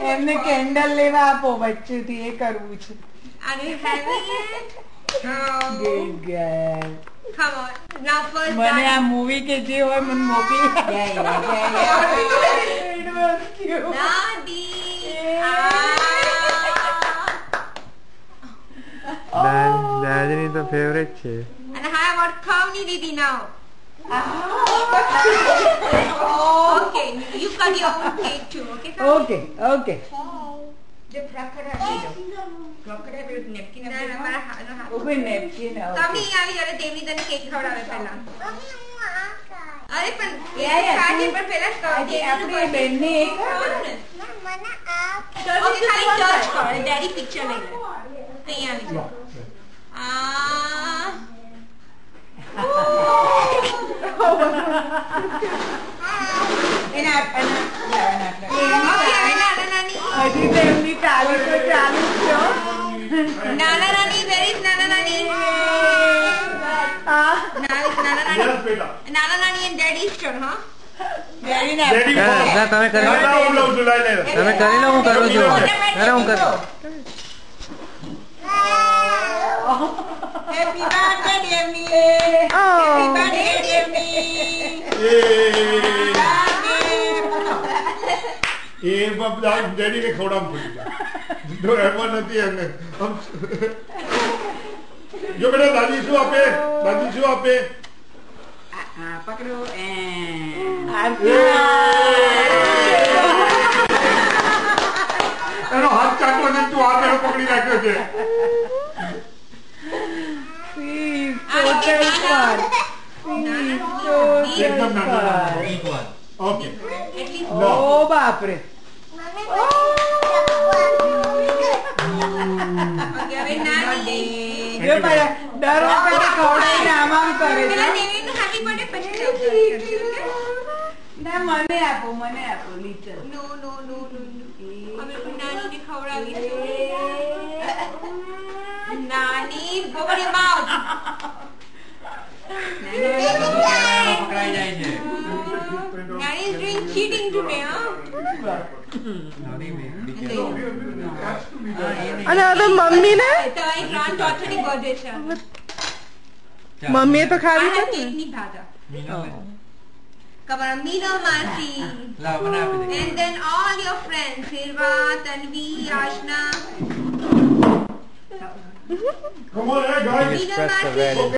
એમને કેન્ડલ લેવા આપો વચ્ચેથી એ કરવું છે. મને આ મૂવી કે જે હોય મને મોકલી. દાદીની તો ફેવરેટ છે. અને હા વરખાવની દીદી નાઓ. Okay, you cut your own cake too, okay? Okay, okay. The crocodile. Crocodile with napkin. ના ના મારા હાથનો. Okay napkin. તમે આવી જરા દેવી તને કેક ખવડાવે પહેલા. અરે પણ ખાજે પણ પહેલા ખાજે આપણે બેનને એક મને આ ઓકે ખાલી ટચ કર ડેડી પિક્ચર લઈ લે અહીંયા આવી જા હજી તો એમની ચાલુ તો ચાલુ છે. નાના નાની વેર ઇઝ નાના નાની નાના નાની એન્ડ ડેડીઝ ટર્ન હા તમે કરી લો હું કરું છું. હું કરું. Happy birthday dear me. Happy birthday dear me. એ બાપા ડેડી ને ખવડાવ પડી જો એમાં નથી એને જો બેટા દાદી શું આપે પકડો એનો હાથ ચાટો ને તું આ પેલો પકડી રાખ્યો છે. એકદમ નાના. ઓકે ઓ બાપરે દર વખતે ખવડાવીને આમ કરે છે. ના મને આપો લિટલ. નો નો નો નો અમે નાનીને ખવડાવી નાની બોબડી માઉથ પકડાઈ જાય છે. Nanny is doing cheating today, huh? અને હવે મમ્મી ને તો એ ગ્રાન્ડ ડોટરની બર્થડે છે. મમ્મીએ તો ખાવી આના છે ને. કેકની ભાજા. કબર મીનો માસી. લાવ મને આપી દે. And then all your friends, Hirva, Tanvi, Ashna. Come on, hey guys. मीनो मासी.